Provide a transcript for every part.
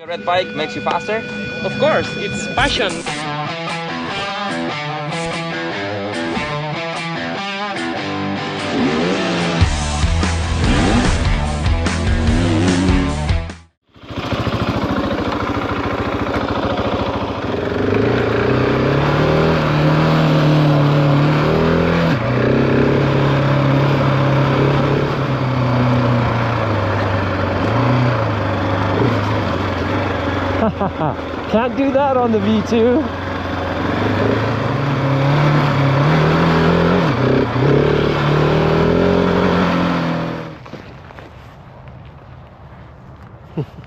red bike makes you faster? Of course, it's passion. Can't do that on the V2.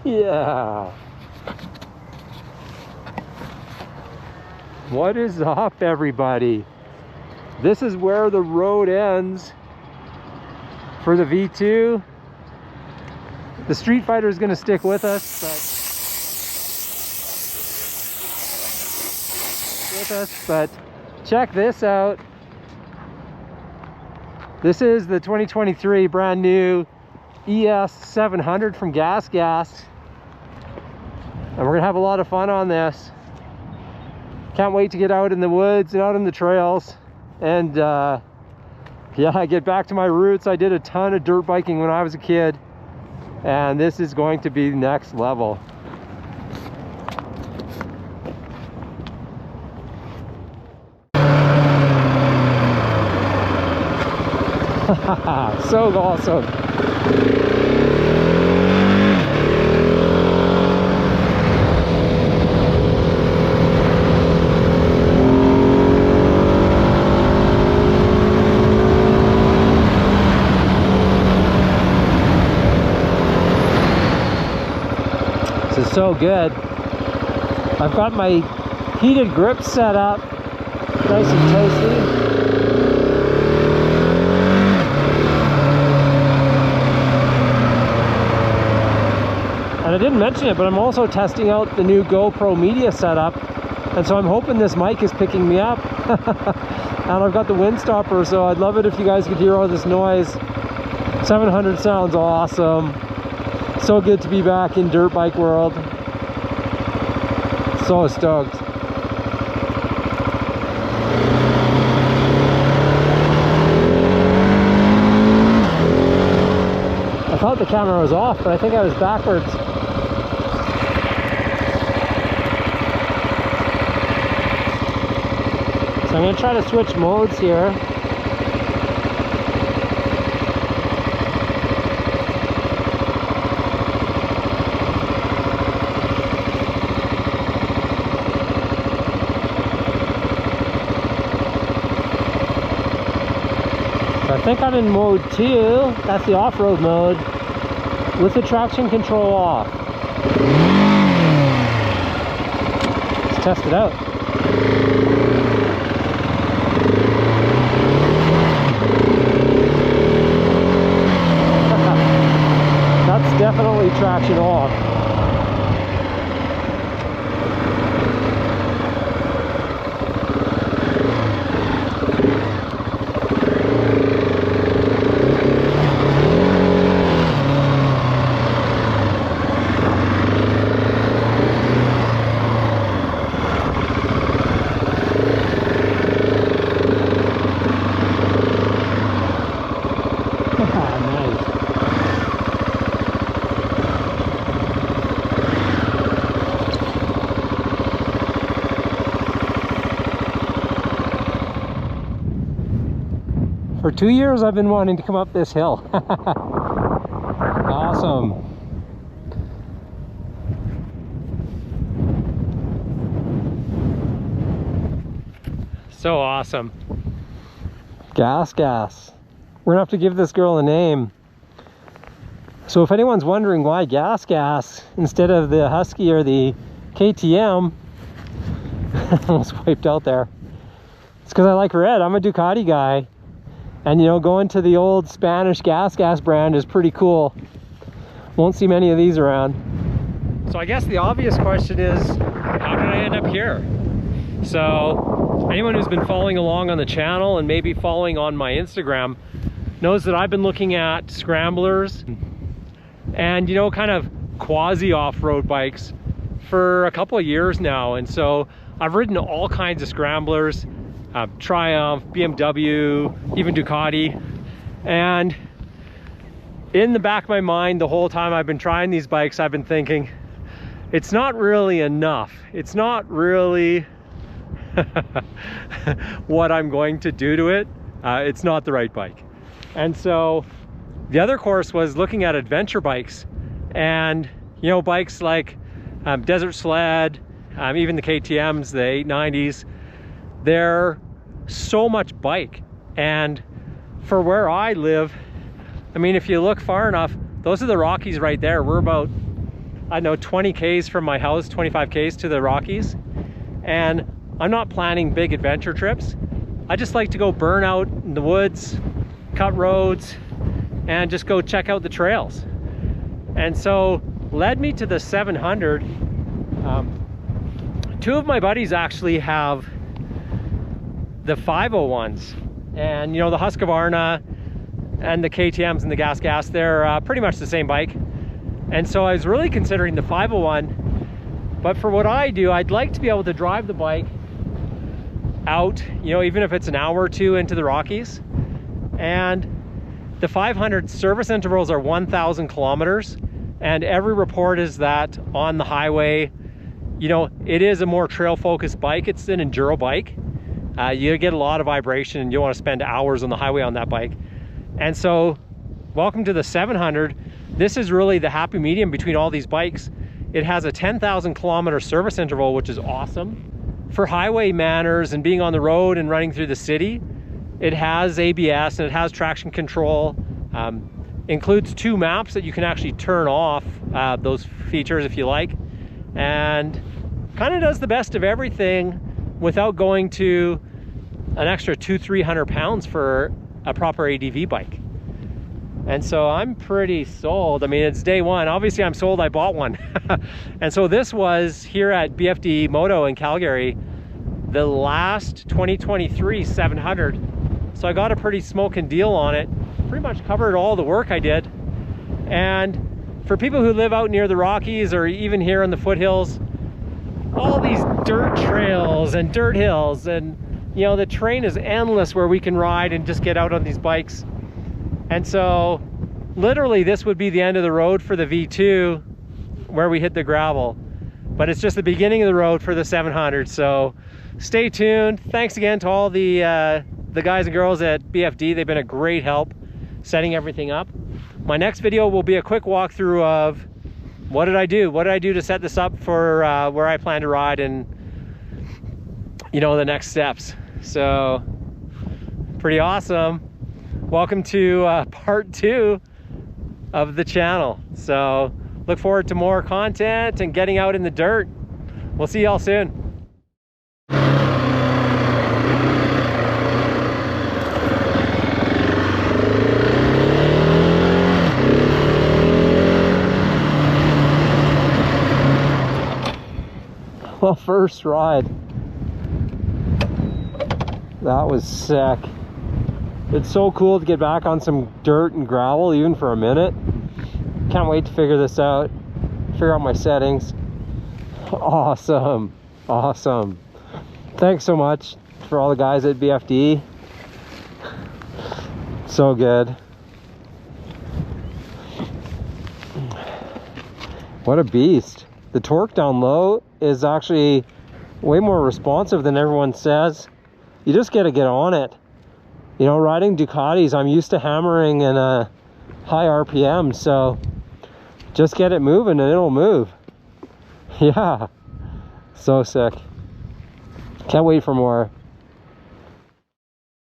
Yeah. What is up, everybody? This is where the road ends for the V2. The Street Fighter is going to stick with us, but check this out. This is the 2023 brand new ES700 from GasGas, and we're gonna have a lot of fun on this. Can't wait to get out in the woods and out in the trails, and yeah, get back to my roots. I did a ton of dirt biking when I was a kid, and this is going to be next level. So awesome. This is so good. I've got my heated grips set up, nice and toasty. And I didn't mention it, but I'm also testing out the new GoPro media setup, and so I'm hoping this mic is picking me up. And I've got the wind stopper, so I'd love it if you guys could hear all this noise. 700 sounds awesome. So good to be back in dirt bike world. So stoked. I thought the camera was off, but I think I was backwards. So I'm going to try to switch modes here. So I think I'm in mode 2. That's the off-road mode with the traction control off. Let's test it out. That's definitely traction off. For 2 years I've been wanting to come up this hill. Awesome. So awesome. GasGas. We're gonna have to give this girl a name. So if anyone's wondering why GasGas instead of the Husky or the KTM, almost wiped out there. It's because I like red. I'm a Ducati guy. And you know, going to the old Spanish GasGas brand is pretty cool. Won't see many of these around. So I guess the obvious question is, how did I end up here? So anyone who's been following along on the channel and maybe following on my Instagram knows that I've been looking at scramblers and, you know, kind of quasi off-road bikes for a couple of years now, and so I've ridden all kinds of scramblers, Triumph, BMW, even Ducati, and in the back of my mind the whole time I've been trying these bikes, I've been thinking, it's not really enough. It's not really what I'm going to do to it. It's not the right bike. And so the other course was looking at adventure bikes, and you know, bikes like Desert Sled, even the KTMs, the 890s, they're so much bike. And for where I live, I mean, if you look far enough, those are the Rockies right there. We're about, I don't know, 20 Ks from my house, 25 Ks to the Rockies. And I'm not planning big adventure trips. I just like to go burn out in the woods, cut roads, and just go check out the trails. And so led me to the 700. Two of my buddies actually have the 501s, and you know, the Husqvarna and the KTMs and the GasGas, they're pretty much the same bike. And so I was really considering the 501, but for what I do, I'd like to be able to drive the bike out, you know, even if it's an hour or two into the Rockies. And the 500 service intervals are 1,000 kilometers, and every report is that on the highway, you know, it is a more trail focused bike. It's an enduro bike. You get a lot of vibration, and you want to spend hours on the highway on that bike. And so welcome to the 700. This is really the happy medium between all these bikes. It has a 10,000 kilometer service interval, which is awesome for highway manners and being on the road and running through the city. It has ABS and it has traction control. Includes 2 maps that you can actually turn off, those features if you like, and kind of does the best of everything without going to an extra 200-300 pounds for a proper ADV bike. And so I'm pretty sold. I mean, it's day one. Obviously I'm sold, I bought one. And so this was here at BFD Moto in Calgary, the last 2023 700. So I got a pretty smoking deal on it. Pretty much covered all the work I did. And for people who live out near the Rockies or even here in the foothills, all these dirt trails and dirt hills, and you know, the terrain is endless where we can ride and just get out on these bikes. And so literally this would be the end of the road for the V2 where we hit the gravel, but it's just the beginning of the road for the 700. So stay tuned. Thanks again to all the guys and girls at BFD. They've been a great help setting everything up. My next video will be a quick walkthrough of what did I do to set this up for where I plan to ride, and you know, the next steps. So pretty awesome. Welcome to part 2 of the channel. So look forward to more content and getting out in the dirt. We'll see y'all soon. Well, first ride. That was sick. It's so cool to get back on some dirt and gravel, even for a minute. Can't wait to figure this out. Figure out my settings. Awesome. Awesome. Thanks so much for all the guys at BFD. So good. What a beast. The torque down low is actually way more responsive than everyone says. You just got to get on it. You know, riding Ducatis, I'm used to hammering in a high RPM, so just get it moving and it'll move. Yeah, so sick. Can't wait for more.